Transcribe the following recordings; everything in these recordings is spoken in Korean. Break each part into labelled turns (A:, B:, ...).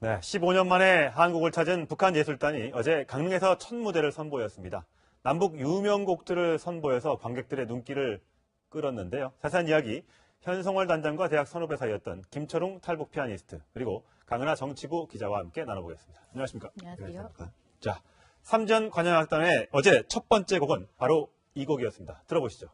A: 네, 15년 만에 한국을 찾은 북한 예술단이 어제 강릉에서 첫 무대를 선보였습니다. 남북 유명곡들을 선보여서 관객들의 눈길을 끌었는데요. 자세한 이야기 현성월 단장과 대학 선후배 사이였던 김철웅 탈북 피아니스트 그리고 강은하 정치부 기자와 함께 나눠보겠습니다. 안녕하십니까?
B: 안녕하세요.
A: 자, 삼전 관현악단의 어제 첫 번째 곡은 바로 이 곡이었습니다. 들어보시죠.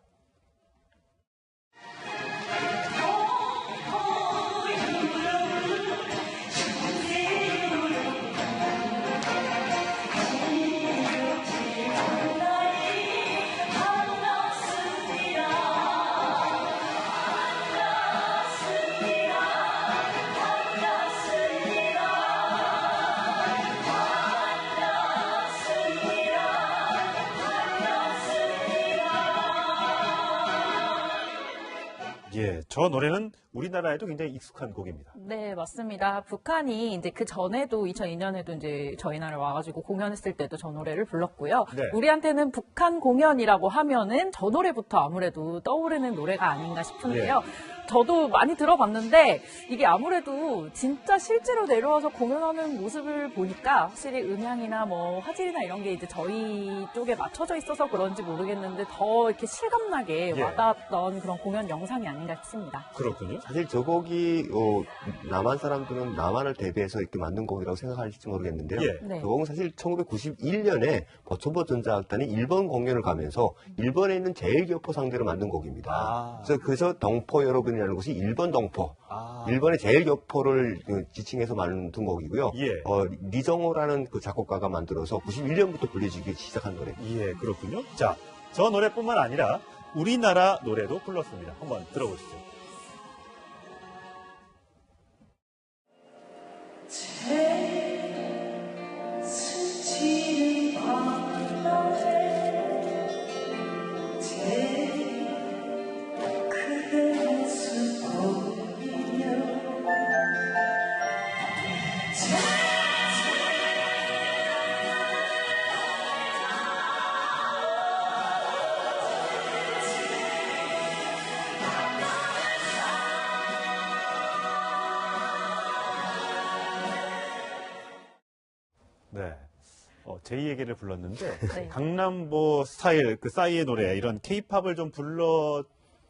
A: 예, 저 노래는 우리나라에도 굉장히 익숙한 곡입니다.
B: 네, 맞습니다. 북한이 이제 그 전에도 2002년에도 이제 저희 나라에 와가지고 공연했을 때도 저 노래를 불렀고요.
A: 네.
B: 우리한테는 북한 공연이라고 하면은 저 노래부터 아무래도 떠오르는 노래가 아닌가 싶은데요. 저도 많이 들어봤는데 이게 아무래도 진짜 실제로 내려와서 공연하는 모습을 보니까 확실히 음향이나 뭐 화질이나 이런 게 이제 저희 쪽에 맞춰져 있어서 그런지 모르겠는데 더 이렇게 실감나게 와닿았던 그런 공연 영상이 아닌가 싶습니다.
A: 그렇군요.
C: 사실 저 곡이 남한 사람들은 남한을 대비해서 이렇게 만든 곡이라고 생각할지 모르겠는데요.
B: 네.
C: 저 곡은 사실 1991년에 버초버 전자악단이 일본 공연을 가면서 일본에 있는 제일교포 상대로 만든 곡입니다. 그래서 덩포 여러분이라는 곳이 일본 덩포, 일본의 제일교포를 지칭해서 만든 곡이고요. 리정호라는 그 작곡가가 만들어서 91년부터 불려지기 시작한 노래.
A: 예, 그렇군요. 자, 저 노래뿐만 아니라 우리나라 노래도 불렀습니다. 한번 들어보시죠. 네. 제2에게를 불렀는데
B: 네.
A: 강남보 스타일 그 싸이의 노래 이런 케이팝을 좀 불러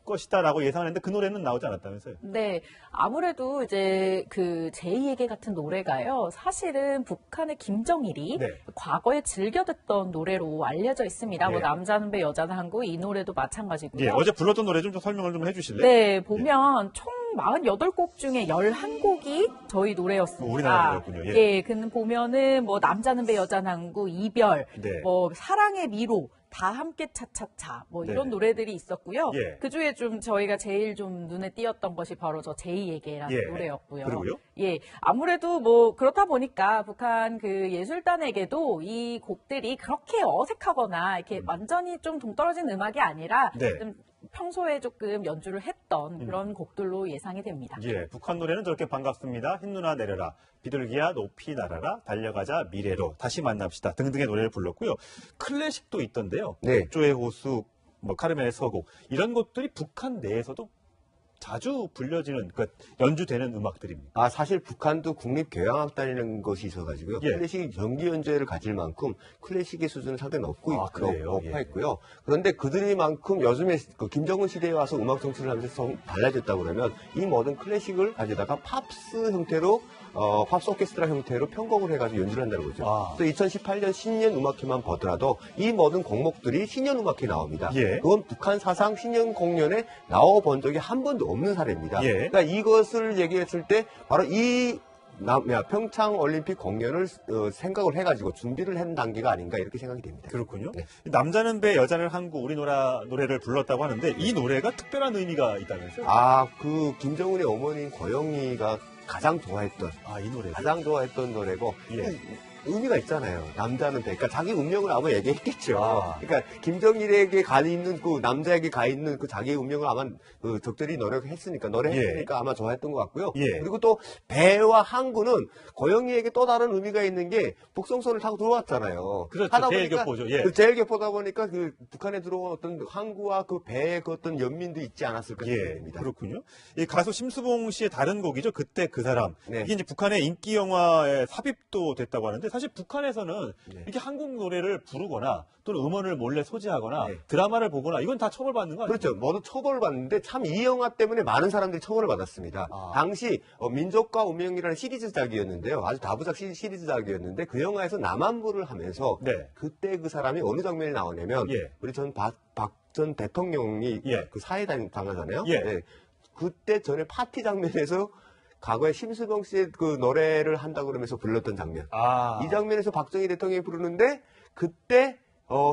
A: 것이다라고 예상했는데 그 노래는 나오지 않았다면서요?
B: 네, 아무래도 이제 그 제2에게 같은 노래가요. 사실은 북한의 김정일이 과거에 즐겨 듣던 노래로 알려져 있습니다. 뭐 남자는 배 여자는 항구 이 노래도 마찬가지고요.
A: 예, 어제 불렀던 노래 좀 설명을 좀 해주실래요?
B: 네, 보면 총 48곡 중에 11곡이 저희 노래였습니다.
A: 우리나라 노래였군요.
B: 예, 근데 보면은 뭐 남자는 배 여자는 항구, 이별, 뭐 사랑의 미로 다 함께 차차차 뭐 이런 노래들이 있었고요. 그 중에 좀 저희가 제일 좀 눈에 띄었던 것이 바로 저 제2에게라는 노래였고요.
A: 그리고요?
B: 예, 아무래도 뭐 그렇다 보니까 북한 그 예술단에게도 이 곡들이 그렇게 어색하거나 이렇게 완전히 좀 동떨어진 음악이 아니라 좀 평소에 조금 연주를 했던 그런 곡들로 예상이 됩니다.
A: 예, 북한 노래는 저렇게 반갑습니다. 흰 누나 내려라, 비둘기야 높이 날아라, 달려가자 미래로, 다시 만납시다 등등의 노래를 불렀고요. 클래식도 있던데요. 조의 호수, 뭐 카르멘의 서곡 이런 것들이 북한 내에서도 자주 불려지는, 연주되는 음악들입니다.
C: 사실 북한도 국립교향악단이라는 것이 있어가지고요. 클래식 정기 연주회를 가질 만큼 클래식의 수준은 상당히 높아있고요. 그런데 그들이만큼 요즘에 그 김정은 시대에 와서 음악 정치를 하면서 달라졌다고 그러면 이 모든 클래식을 가져다가 팝스 형태로 팝스 오케스트라 형태로 편곡을 해가지고 연주를 한다는 거죠. 또 2018년 신년 음악회만 보더라도 이 모든 곡목들이 신년 음악회에 나옵니다. 그건 북한 사상 신년 공연에 나와본 적이 한 번도 없는 사례입니다. 그러니까 이것을 얘기했을 때 바로 이 평창 올림픽 공연을 생각을 해가지고 준비를 한 단계가 아닌가 이렇게 생각이 됩니다.
A: 그렇군요. 남자는 배 여자는 항구 우리나라 노래를 불렀다고 하는데 이 노래가 특별한 의미가 있다면서요?
C: 그 김정은의 어머니인 고영이가 가장 좋아했던
A: 이 노래
C: 가장 좋아했던 노래고 의미가 있잖아요. 남자는 배. 그러니까 자기 운명을 아마 얘기했겠죠.
A: 아.
C: 그러니까 김정일에게 가 있는 그 남자에게 가 있는 그 자기의 운명을 아마 그 적절히 노래했으니까 아마 좋아했던 것 같고요.
A: 예.
C: 그리고 또 배와 항구는 고영이에게 또 다른 의미가 있는 게 북송선을 타고 들어왔잖아요.
A: 그렇죠.
C: 하다
A: 제일교포죠. 예.
C: 그 제일교포다 보니까 그 북한에 들어온 어떤 항구와 그 배의 그 어떤 연민도 있지 않았을까
A: 예,
C: 생각됩니다.
A: 그렇군요. 이 가수 심수봉 씨의 다른 곡이죠. 그때 그 사람.
C: 네.
A: 이게 이제 북한의 인기 영화에 삽입도 됐다고 하는데 사실 북한에서는
C: 네.
A: 이렇게 한국 노래를 부르거나 또는 음원을 몰래 소지하거나
C: 네.
A: 드라마를 보거나 이건 다 처벌받는 거 아니에요?
C: 그렇죠. 모두 처벌을 받는데 참 이 영화 때문에 많은 사람들이 처벌을 받았습니다.
A: 아.
C: 당시 민족과 운명이라는 시리즈작이었는데요. 아주 다부작 시리즈작이었는데 그 영화에서 남한부를 하면서
A: 네.
C: 그때 그 사람이 어느 장면이 나오냐면
A: 예.
C: 우리 박 전 대통령이
A: 예.
C: 그 사회 당하잖아요.
A: 예.
C: 네. 그때 전에 파티 장면에서 과거에 심수봉 씨의 그 노래를 한다고 그러면서 불렀던 장면.
A: 아.
C: 이 장면에서 박정희 대통령이 부르는데 그때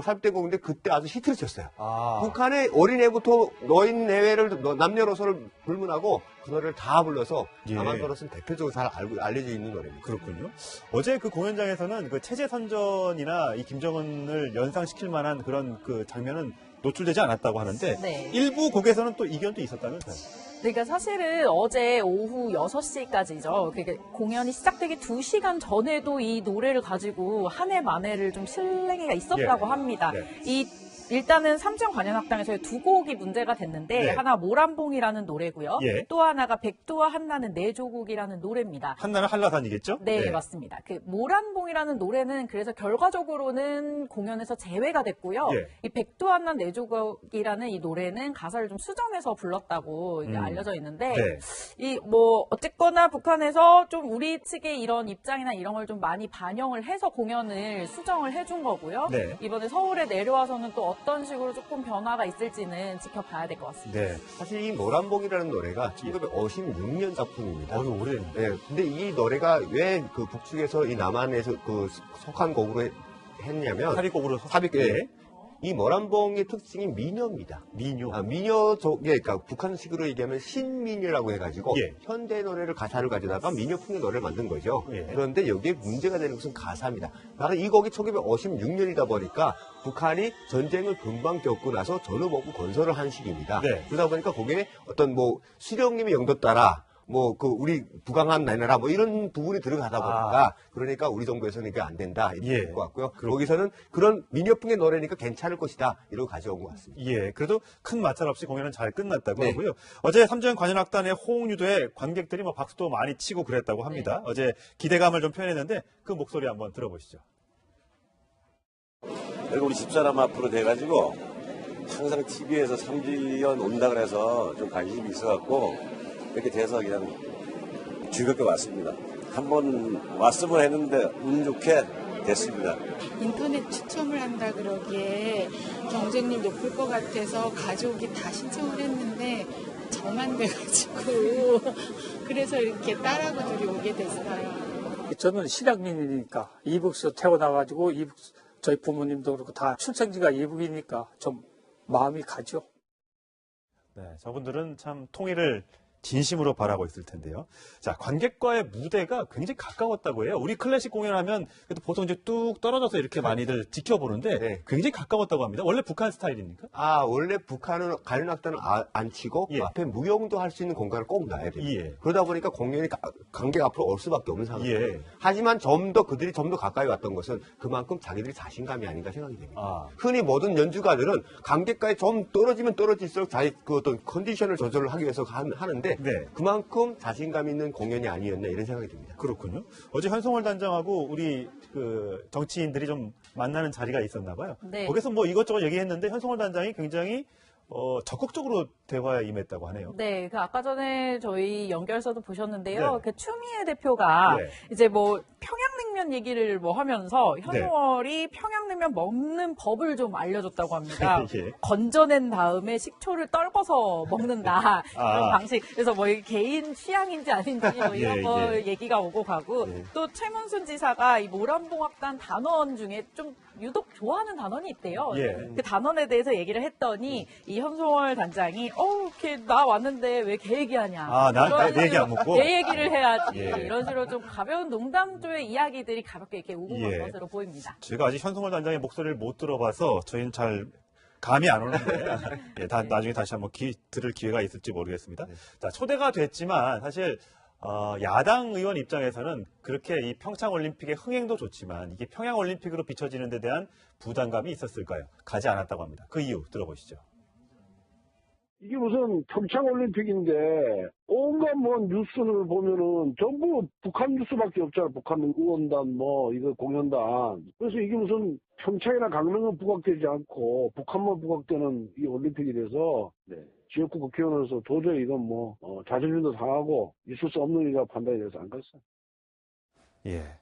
C: 삽입된 곡인데 그때 아주 히트를 쳤어요.
A: 아.
C: 북한의 어린애부터 노인 내외를 남녀노소를 불문하고 그 노래를 다 불러서
A: 예.
C: 남한도로서는 대표적으로 잘 알려져 있는 노래입니다.
A: 그렇군요. 어제 그 공연장에서는 그 체제 선전이나 이 김정은을 연상시킬 만한 그런 그 장면은 노출되지 않았다고 하는데
B: 네.
A: 일부 곡에서는 또 이견도 있었다면서요.
B: 그러니까 사실은 어제 오후 6시까지죠. 그러니까 공연이 시작되기 2시간 전에도 이 노래를 가지고 한 해 만해를 좀 실랭이가 있었다고
A: 예.
B: 합니다.
A: 네.
B: 일단은 삼청 관현악당에서의 두 곡이 문제가 됐는데
A: 네.
B: 하나 모란봉이라는 노래고요.
A: 예.
B: 또 하나가 백두와 한나는 내 조국이라는 노래입니다.
A: 한나는 한라산이겠죠?
B: 네, 맞습니다. 그 모란봉이라는 노래는 그래서 결과적으로는 공연에서 제외가 됐고요.
A: 예.
B: 이 백두한난 내조국이라는 이 노래는 가사를 좀 수정해서 불렀다고 이제 알려져 있는데
A: 네.
B: 이 뭐 어쨌거나 북한에서 좀 우리 측의 이런 입장이나 이런 걸 좀 많이 반영을 해서 공연을 수정을 해준 거고요.
A: 네.
B: 이번에 서울에 내려와서는 또 어떤 식으로 조금 변화가 있을지는 지켜봐야 될 것 같습니다.
A: 네.
C: 사실 이 모란봉이라는 노래가 1956년 작품입니다.
A: 어휴, 오래됐네.
C: 네, 근데 이 노래가 왜 그 북측에서 이 남한에서 그 속한 곡으로 했냐면
A: 사비곡으로
C: 예. 이 모란봉의 특징이 민요입니다.
A: 민요.
C: 민요 쪽에, 그러니까 북한식으로 얘기하면 신민요라고 해가지고
A: 예.
C: 현대 노래를 가사를 가져다가 민요풍의 노래를 만든 거죠.
A: 예.
C: 그런데 여기에 문제가 되는 것은 가사입니다. 바로 이 곡이 1956년이다 보니까 북한이 전쟁을 금방 겪고 나서 전후복구 건설을 한 시기입니다.
A: 네.
C: 그러다 보니까 거기에 어떤 뭐 수령님의 영도 따라 뭐 그 우리 부강한 나라 뭐 이런 부분이 들어가다 보니까 그러니까 우리 정부에서는 이게 안 된다 이렇게
A: 예.
C: 될 것 같고요. 거기서는 그런 민요풍의 노래니까 괜찮을 것이다 이러고 가져온 것 같습니다.
A: 예, 그래도 큰 마찰 없이 공연은 잘 끝났다고
C: 네.
A: 하고요. 어제 삼정 관현악단의 호응 유도에 관객들이 뭐 박수도 많이 치고 그랬다고 합니다. 어제 기대감을 좀 표현했는데 그 목소리 한번 들어보시죠.
D: 그리고 우리 집사람 앞으로 돼가지고 항상 TV에서 삼지연 온다 그래서 좀 관심이 있어갖고 이렇게 돼서 그냥 즐겁게 왔습니다. 한번 왔으면 했는데 운 좋게 됐습니다.
E: 인터넷 추첨을 한다 그러기에 경쟁률 높을 것 같아서 가족이 다 신청을 했는데 저만 돼가지고 그래서 이렇게 딸하고들이 오게 됐어요.
F: 저는 실향민이니까 이북에서 태어나가지고 저희 부모님도 그렇고 다 출생지가 이북이니까 좀 마음이 가죠.
A: 네, 저분들은 참 통일을 진심으로 바라고 있을 텐데요. 자, 관객과의 무대가 굉장히 가까웠다고 해요. 우리 클래식 공연하면 그래도 보통 이제 뚝 떨어져서 이렇게 많이들 지켜보는데
C: 네.
A: 굉장히 가까웠다고 합니다. 원래 북한 스타일입니까?
C: 원래 북한은 관현악단은 안 치고
A: 예.
C: 앞에 무용도 할 수 있는 공간을 꼭 놔야 돼요.
A: 예.
C: 그러다 보니까 공연이 관객 앞으로 올 수밖에 없는 상황이에요.
A: 예.
C: 하지만 그들이 좀 더 가까이 왔던 것은 그만큼 자기들이 자신감이 아닌가 생각이 됩니다.
A: 아.
C: 흔히 모든 연주가들은 관객과의 좀 떨어지면 떨어질수록 자기 그 어떤 컨디션을 조절을 하기 위해서 하는데
A: 네.
C: 그만큼 자신감 있는 공연이 아니었나 이런 생각이 듭니다.
A: 그렇군요. 어제 현송월 단장하고 우리 그 정치인들이 좀 만나는 자리가 있었나 봐요.
B: 네.
A: 거기서 뭐 이것저것 얘기했는데 현송월 단장이 굉장히 적극적으로 대화에 임했다고 하네요.
B: 네, 그 아까 전에 저희 연결서도 보셨는데요.
A: 네.
B: 그 추미애 대표가
A: 네.
B: 이제 뭐 평양냉면 얘기를 뭐 하면서 현송월이 평양냉면 먹는 법을 좀 알려줬다고 합니다.
A: 예.
B: 건져낸 다음에 식초를 떨궈서 먹는다 이런
A: 아.
B: 방식. 그래서 뭐 이게 개인 취향인지 아닌지 뭐 이런
A: 예,
B: 거
A: 예.
B: 얘기가 오고 가고
A: 예.
B: 또 최문순 지사가 이 모란봉악단 단원 중에 좀 유독 좋아하는 단원이 있대요.
A: 예.
B: 그 단원에 대해서 얘기를 했더니 이 현송월 단장이 이렇게 나 왔는데 왜 걔 얘기하냐.
A: 아, 내
B: 이런
A: 얘기 안
B: 식으로
A: 묻고?
B: 내 얘기를 해야지.
A: 예.
B: 이런 식으로 좀 가벼운 농담조의 이야기들 관객들이 가볍게 이렇게 오고
A: 예.
B: 간 것으로 보입니다.
A: 제가 아직 현송월 단장의 목소리를 못 들어봐서 저희는 잘 감이 안 오는데 예, 나중에 다시 한번 들을 기회가 있을지 모르겠습니다. 자, 초대가 됐지만 사실 야당 의원 입장에서는 그렇게 이 평창올림픽의 흥행도 좋지만 이게 평양올림픽으로 비춰지는 데 대한 부담감이 있었을까요? 가지 않았다고 합니다. 그 이유 들어보시죠.
G: 이게 무슨 평창올림픽인데 온갖 뭐 뉴스를 보면은 전부 북한 뉴스밖에 없잖아. 북한 응원단 이거 공연단. 그래서 이게 무슨 평창이나 강릉은 부각되지 않고 북한만 부각되는 이 올림픽이 돼서 지역구 국회의원으로서 도저히 이건 자존심도 상하고 있을 수 없는 일이라 판단이 돼서 안 갔어요.
A: 예.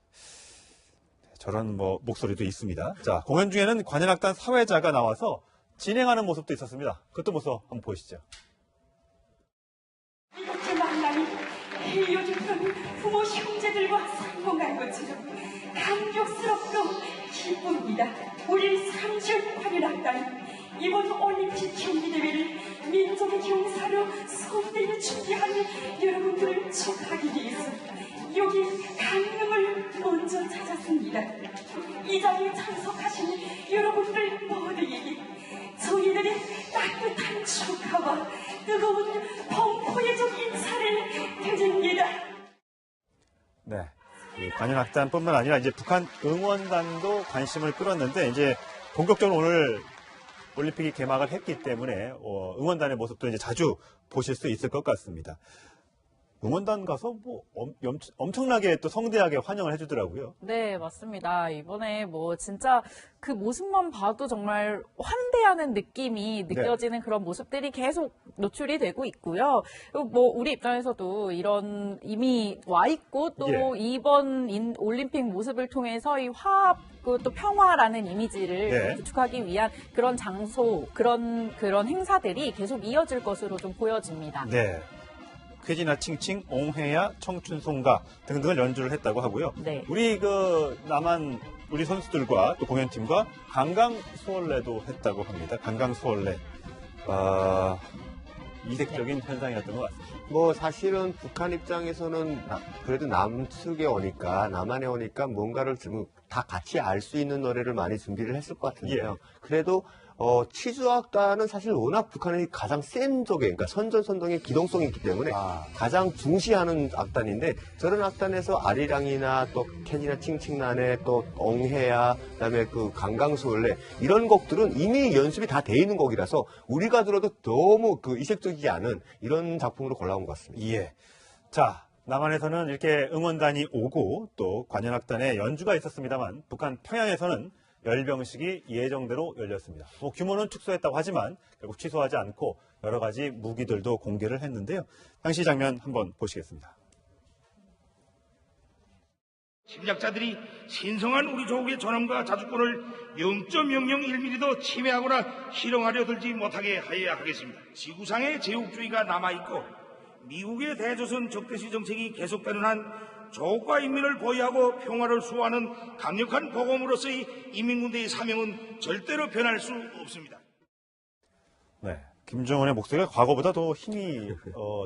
A: 저런 목소리도 있습니다. 자, 공연 중에는 관현악단 사회자가 나와서 진행하는 모습도 있었습니다. 그것도 모습 한번 보시죠.
H: 이렇게 만나니 헤어졌던 부모 형제들과 상봉한 것처럼 감격스럽고 기쁩니다. 우리 삼촌 관현악단 이번 올림픽 경기대회를 민족의 경사로 성대히 준비하는 여러분들을 축하하기 위해서 여기 강릉을 먼저 찾았습니다. 이 자리에 참석하신 여러분들 모두에게 저희들의 따뜻한 축하와 뜨거운 pompo의적 인사를 드립니다.
A: 네. 이 관현악단뿐만 아니라 이제 북한 응원단도 관심을 끌었는데 이제 본격적으로 오늘 올림픽이 개막을 했기 때문에 응원단의 모습도 이제 자주 보실 수 있을 것 같습니다. 응원단 가서 엄청나게 또 성대하게 환영을 해주더라고요.
B: 네, 맞습니다. 이번에 진짜 그 모습만 봐도 정말 환대하는 느낌이 느껴지는 그런 모습들이 계속 노출이 되고 있고요. 우리 입장에서도 이런 이미 와 있고 또 이번 올림픽 모습을 통해서 이 화합 또 평화라는 이미지를 구축하기 위한 그런 장소, 그런 행사들이 계속 이어질 것으로 좀 보여집니다.
A: 네. 쾌지나 칭칭, 옹해야, 청춘송가 등등을 연주를 했다고 하고요.
B: 네.
A: 우리 남한 우리 선수들과 또 공연팀과 강강수월래도 했다고 합니다. 강강수월래. 이색적인 현상이었던 것 같습니다.
C: 사실은 북한 입장에서는 그래도 남측에 오니까, 남한에 오니까 뭔가를 다 같이 알 수 있는 노래를 많이 준비를 했을 것 같은데요. 그래도 치주악단은 사실 워낙 북한의 가장 센 쪽에, 그러니까 선전선동의 기동성이 있기 때문에 가장 중시하는 악단인데, 저런 악단에서 아리랑이나 또 캔이나 칭칭난에 또 엉해야, 그다음에 그 강강수월래 이런 곡들은 이미 연습이 다 돼 있는 곡이라서 우리가 들어도 너무 이색적이지 않은 이런 작품으로 골라온 것 같습니다.
A: 예. 자, 남한에서는 이렇게 응원단이 오고 또 관현악단의 연주가 있었습니다만 북한 평양에서는 열병식이 예정대로 열렸습니다. 규모는 축소했다고 하지만 결국 취소하지 않고 여러 가지 무기들도 공개를 했는데요. 당시 장면 한번 보시겠습니다.
I: 침략자들이 신성한 우리 조국의 존엄과 자주권을 0.001mm도 침해하거나 실현하려 들지 못하게 하여야 하겠습니다. 지구상의 제국주의가 남아있고 미국의 대조선 적대시 정책이 계속되는 한 조국과 인민을 보위하고 평화를 수호하는 강력한 보검으로서의 인민군대의 사명은 절대로 변할 수 없습니다.
A: 네, 김정은의 목소리가 과거보다 더 힘이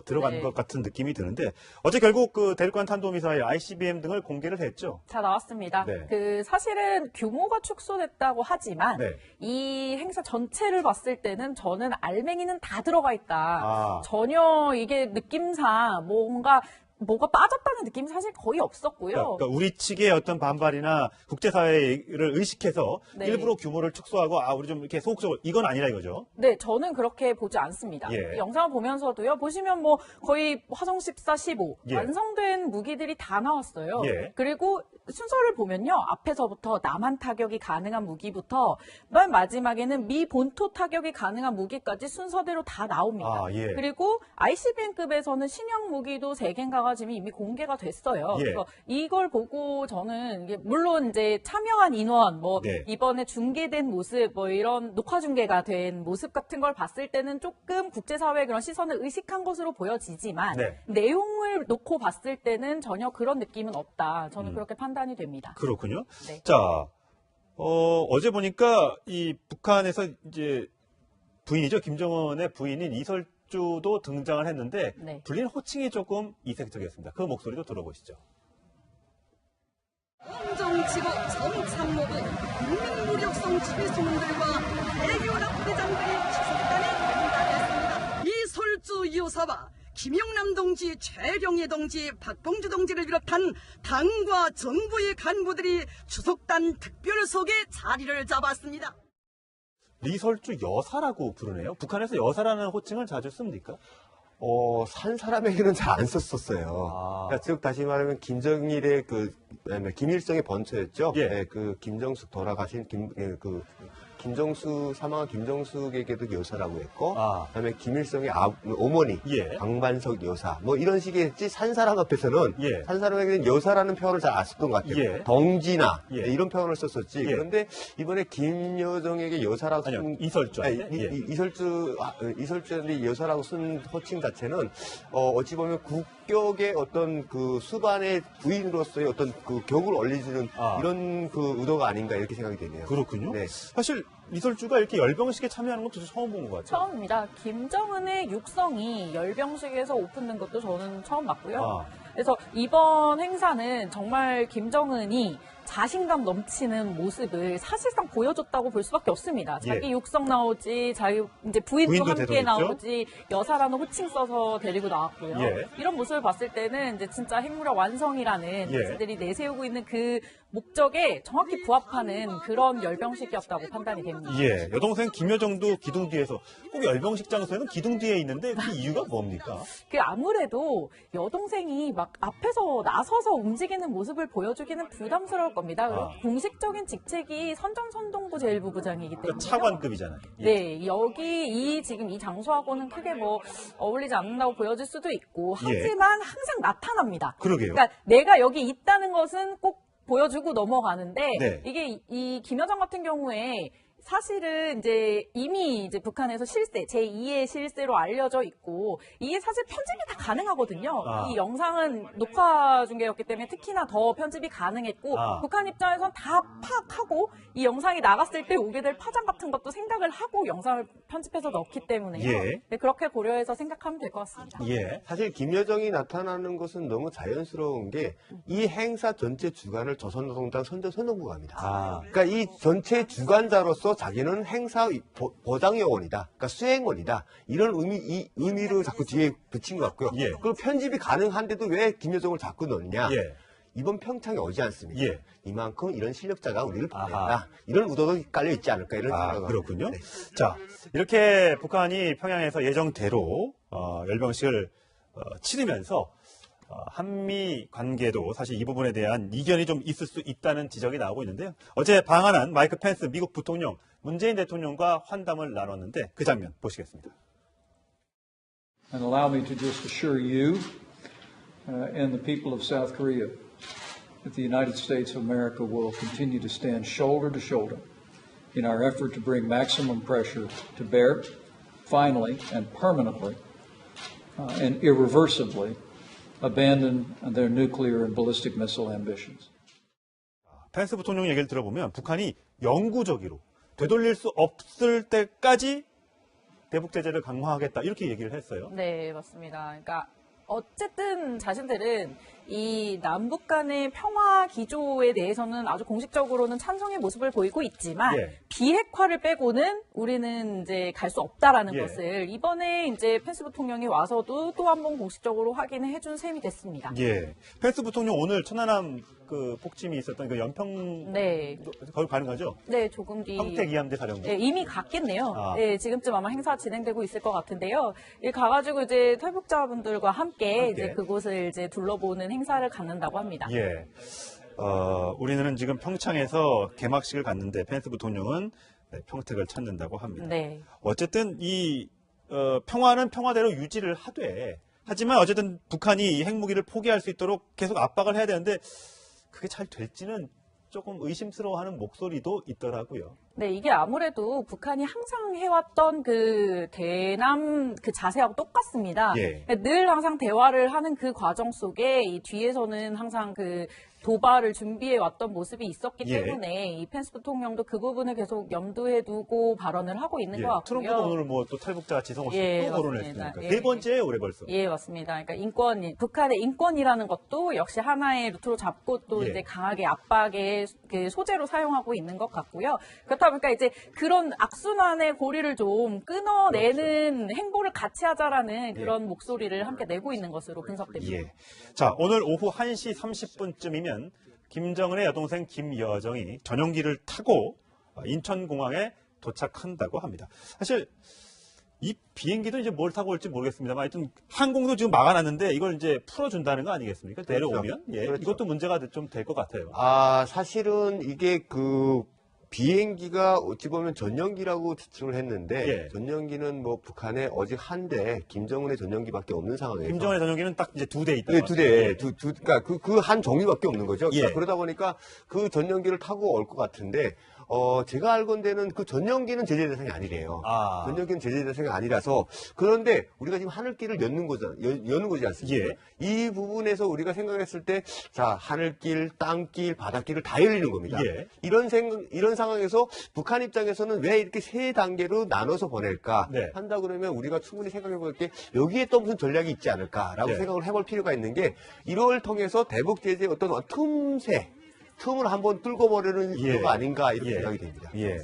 A: 들어간 것 같은 느낌이 드는데 어제 결국 대륙간 탄도미사일 ICBM 등을 공개를 했죠.
B: 다 나왔습니다. 사실은 규모가 축소됐다고 하지만 이 행사 전체를 봤을 때는 저는 알맹이는 다 들어가 있다. 전혀 이게 느낌상 뭐가 빠졌다는 느낌이 사실 거의 없었고요.
A: 그러니까 우리 측의 어떤 반발이나 국제사회를 의식해서 일부러 규모를 축소하고 우리 좀 이렇게 소극적으로 이건 아니라 이거죠.
B: 네, 저는 그렇게 보지 않습니다. 영상을 보면서도요. 보시면 거의 화성 14, 15 완성된 무기들이 다 나왔어요. 그리고 순서를 보면요. 앞에서부터 남한 타격이 가능한 무기부터 맨 마지막에는 미 본토 타격이 가능한 무기까지 순서대로 다 나옵니다. 그리고 ICBM급에서는 신형 무기도 3개인가가 지금 이미 공개가 됐어요. 그래서 이걸 보고 저는 이게 물론 이제 참여한 인원, 이번에 중계된 모습, 이런 녹화 중계가 된 모습 같은 걸 봤을 때는 조금 국제사회의 그런 시선을 의식한 것으로 보여지지만 내용을 놓고 봤을 때는 전혀 그런 느낌은 없다. 저는 그렇게 판단이 됩니다.
A: 그렇군요. 자, 어제 보니까 이 북한에서 이제 부인이죠. 김정은의 부인인 이설주도 등장을 했는데 불리는 호칭이 조금 이색적이었습니다. 그 목소리도 들어보시죠.
J: 그리고 정参谋부 국민무력성 취소문들과 대규모 부대장들이 추석단에 공단했습니다. 이설주 여사와 김영남 동지, 최령예 동지, 박봉주 동지를 비롯한 당과 정부의 간부들이 추석단 특별석에 자리를 잡았습니다.
A: 리설주 여사라고 부르네요. 북한에서 여사라는 호칭을 자주 씁니까?
C: 산 사람에게는 잘 안 썼었어요. 그러니까 즉 다시 말하면 김정일의 김일성의 번처였죠.
A: 예.
C: 네, 김정숙 돌아가신 김정수 사망한 김정숙에게도 여사라고 했고, 그다음에 김일성의 어머니
A: 예.
C: 강반석 여사, 뭐 이런 식의 했지 산 사람 앞에서는
A: 예.
C: 산 사람에게는 여사라는 표현을 잘 안 썼던 것 같아요.
A: 예.
C: 덩지나
A: 예.
C: 네, 이런 표현을 썼었지.
A: 예.
C: 그런데 이번에 김여정에게 여사라고
A: 아니요,
C: 쓴
A: 이설주.
C: 이설주의 여사라고 쓴 호칭 자체는 어찌 보면 국격의 어떤 그 수반의 부인으로서의 어떤 그 격을 올리는 이런 그 의도가 아닌가 이렇게 생각이 되네요.
A: 그렇군요.
C: 네.
A: 사실 이설주가 이렇게 열병식에 참여하는 것도 처음 본 것 같아요.
B: 처음입니다. 김정은의 육성이 열병식에서 오픈된 것도 저는 처음 봤고요. 그래서 이번 행사는 정말 김정은이 자신감 넘치는 모습을 사실상 보여줬다고 볼 수밖에 없습니다. 자기
A: 예.
B: 육성 나오지, 자기 이제 부인도 함께
A: 대동했죠?
B: 나오지, 여사라는 호칭 써서 데리고 나왔고요.
A: 예.
B: 이런 모습을 봤을 때는 이제 진짜 핵무력 완성이라는
A: 예.
B: 자신들이 내세우고 있는 그 목적에 정확히 부합하는 그런 열병식이었다고 판단이 됩니다.
A: 예, 여동생 김여정도 기둥 뒤에서 꼭 열병식 장소에는 기둥 뒤에 있는데 그 이유가 뭡니까?
B: 그 아무래도 여동생이 막 앞에서 나서서 움직이는 모습을 보여주기는 부담스러울 겁니다. 그리고 공식적인 직책이 선전선동부 제1부부장이기 때문에
A: 그러니까 차관급이잖아요. 예.
B: 네, 여기 지금 이 장소하고는 크게 뭐 어울리지 않는다고 보여질 수도 있고 하지만 항상 나타납니다.
A: 그러게요.
B: 그러니까 내가 여기 있다는 것은 꼭 보여주고 넘어가는데
A: 네.
B: 이게 이 김여정 같은 경우에 사실은 이제 이미 이제 북한에서 실세, 제2의 실세로 알려져 있고 이게 사실 편집이 다 가능하거든요. 이 영상은 녹화 중계였기 때문에 특히나 더 편집이 가능했고 북한 입장에선 다 파악하고 이 영상이 나갔을 때 오게 될 파장 같은 것도 생각을 하고 영상을 편집해서 넣기 때문에요.
A: 예.
B: 네, 그렇게 고려해서 생각하면 될 것 같습니다.
A: 예.
C: 사실 김여정이 나타나는 것은 너무 자연스러운 게 이 행사 전체 주관을 조선노동당 선전선동부가 합니다. 그러니까 이 전체 주관자로서 자기는 행사 보장요원이다. 그러니까 수행원이다. 이런 의미를 자꾸 뒤에 붙인 것 같고요.
A: 예.
C: 그리고 편집이 가능한데도 왜 김여정을 자꾸 넣느냐.
A: 예.
C: 이번 평창에 오지 않습니까?
A: 예.
C: 이만큼 이런 실력자가 우리를 보낸다. 이런 의도도 깔려 있지 않을까 이런 생각을
A: 그렇군요.
C: 네.
A: 자, 이렇게 북한이 평양에서 예정대로 열병식을 치르면서 한미 관계도 사실 이 부분에 대한 이견이 좀 있을 수 있다는 지적이 나오고 있는데요. 어제 방한한 마이크 펜스 미국 부통령 문재인 대통령과 환담을 나눴는데 그 장면 보시겠습니다.
K: And allow me to just assure you and the people of South Korea that the United States of America will continue to stand shoulder to shoulder in our effort to bring maximum pressure to bear, finally and permanently and irreversibly abandon their nuclear and ballistic missile ambitions.
A: 펜스 부통령 얘기를 들어보면 북한이 영구적으로 되돌릴 수 없을 때까지 대북 제재를 강화하겠다 이렇게 얘기를 했어요.
B: 네, 맞습니다. 그러니까 어쨌든 자신들은 이 남북 간의 평화 기조에 대해서는 아주 공식적으로는 찬성의 모습을 보이고 있지만
A: 예.
B: 비핵화를 빼고는 우리는 이제 갈 수 없다라는
A: 예.
B: 것을 이번에 이제 펜스 부통령이 와서도 또 한 번 공식적으로 확인을 해준 셈이 됐습니다.
A: 예. 펜스 부통령 오늘 천안함 그 폭침이 있었던 그 연평
B: 네.
A: 거기 가는 거죠?
B: 네, 조금 뒤.
A: 평택 이함대 사령부.
B: 네, 이미 갔겠네요. 네, 지금쯤 아마 행사 진행되고 있을 것 같은데요. 가가지고 이제 탈북자분들과 함께 이제 그곳을 이제 둘러보는 행사를 갖는다고 합니다.
A: 예. 우리는 지금 평창에서 개막식을 갔는데 펜스 부통령은 평택을 찾는다고 합니다.
B: 네.
A: 어쨌든 이 평화는 평화대로 유지를 하되 하지만 어쨌든 북한이 이 핵무기를 포기할 수 있도록 계속 압박을 해야 되는데 그게 잘 될지는 조금 의심스러워하는 목소리도 있더라고요.
B: 네, 이게 아무래도 북한이 항상 해왔던 그 대남 그 자세하고 똑같습니다.
A: 예.
B: 늘 항상 대화를 하는 그 과정 속에 이 뒤에서는 항상 그 도발을 준비해 왔던 모습이 있었기
A: 예.
B: 때문에 이 펜스 부통령도 그 부분을 계속 염두에 두고 발언을 하고 있는 것 같고요.
A: 트럼프도 오늘 뭐 또 탈북자 지성호 씨
B: 예,
A: 또 거론을
B: 맞습니다.
A: 했으니까
B: 예.
A: 네 번째예요, 올해 벌써.
B: 예, 맞습니다. 그러니까 북한의 인권이라는 것도 역시 하나의 루트로 잡고 또
A: 예.
B: 이제 강하게 압박의 그 소재로 사용하고 있는 것 같고요. 그렇다 보니까 이제 그런 악순환의 고리를 좀 끊어내는 행보를 같이 하자라는 그런 목소리를 함께 내고 있는 것으로 분석됩니다.
A: 예. 자, 오늘 오후 1시 30분쯤이면 김정은의 여동생 김여정이 전용기를 타고 인천공항에 도착한다고 합니다. 사실 이 비행기도 이제 뭘 타고 올지 모르겠습니다만 하여튼 항공도 지금 막아놨는데 이걸 이제 풀어준다는 거 아니겠습니까? 내려오면. 예.
C: 그렇죠.
A: 이것도 문제가 좀 될 것 같아요.
C: 사실은 이게 그 비행기가 어찌 보면 전용기라고 지칭을 했는데
A: 예.
C: 전용기는 뭐 북한에 오직 한 대 김정은의 전용기밖에 없는 상황에서
A: 김정은의 전용기는 딱 이제 2대 있다.
C: 네, 두 대, 그러니까 그 한 종류밖에 없는 거죠.
A: 예.
C: 그러다 보니까 그 전용기를 타고 올 것 같은데, 제가 알건대는 그 전용기는 제재 대상이 아니래요. 전용기는 제재 대상이 아니라서. 그런데 우리가 지금 하늘길을 여는 거지 않습니까?
A: 예.
C: 이 부분에서 우리가 생각했을 때, 자, 하늘길, 땅길, 바닷길을 다 열리는 겁니다.
A: 예.
C: 이런 상황에서 북한 입장에서는 왜 이렇게 세 단계로 나눠서 보낼까?
A: 네.
C: 한다 그러면 우리가 충분히 생각해 볼 때 여기에 또 무슨 전략이 있지 않을까라고
A: 네.
C: 생각을 해볼 필요가 있는 게 이걸 통해서 대북 제재의 어떤 틈을 한번 뚫고 버리는
A: 예.
C: 거 아닌가 이렇게
A: 예.
C: 생각이 됩니다.
A: 예.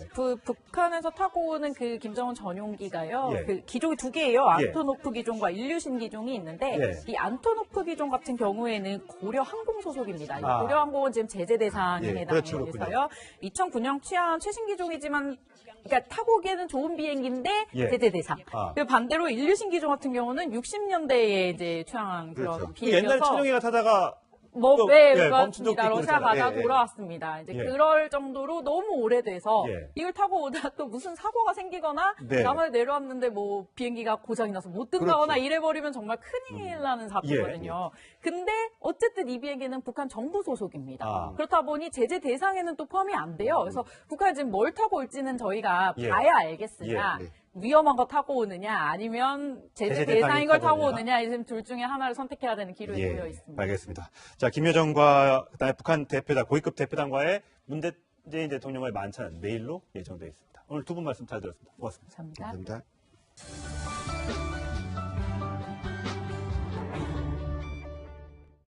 B: 북한에서 타고 오는 그 김정은 전용기가요.
A: 예.
B: 그 기종이 두 개예요.
A: 예.
B: 안토노프 기종과 일류신 기종이 있는데
A: 예.
B: 이 안토노프 기종 같은 경우에는 고려 항공 소속입니다. 이
A: 아.
B: 고려 항공은 지금 제재 대상에
C: 예, 그렇죠.
B: 해당해서요. 2009년 취한 최신 기종이지만 그러니까 타고 오기에는 좋은 비행기인데
A: 예.
B: 제재 대상.
A: 아.
B: 그리고 반대로 일류신 기종 같은 경우는 60년대에 이제 취한 그런
C: 그렇죠.
B: 비행기여서
A: 옛날 천용이가 타다가
B: 뭐,
A: 또,
B: 네,
A: 예, 멈춘
B: 그렇습니다.
A: 적도 있고
B: 러시아
A: 그러잖아요.
B: 가다
C: 예, 예.
B: 돌아왔습니다. 이제
A: 예.
B: 그럴 정도로 너무 오래돼서
A: 예.
B: 이걸 타고 오다 또 무슨 사고가 생기거나
A: 네.
B: 남한에 내려왔는데 뭐 비행기가 고장이 나서 못 뜬다거나
C: 그렇죠.
B: 이래버리면 정말 큰일 나는 사고거든요. 근데 어쨌든 이 비행기는 북한 정부 소속입니다.
A: 아.
B: 그렇다 보니 제재 대상에는 또 포함이 안 돼요. 그래서 북한이 지금 뭘 타고 올지는 저희가
A: 예.
B: 봐야 알겠으나
C: 예, 네.
B: 위험한 거 타고 오느냐 아니면 제재
A: 제재
B: 대상인 걸
A: 대상이
B: 타고
A: 타고
B: 오느냐 지금 둘 중에 하나를 선택해야 되는 기로에
A: 예,
B: 놓여 있습니다.
A: 알겠습니다. 자, 김여정과 그다음에 북한 대표단, 고위급 대표단과의 문재인 대통령과의 만찬 내일로 예정되어 있습니다. 오늘 두 분 말씀 잘 들었습니다. 고맙습니다.
B: 감사합니다.
C: 감사합니다.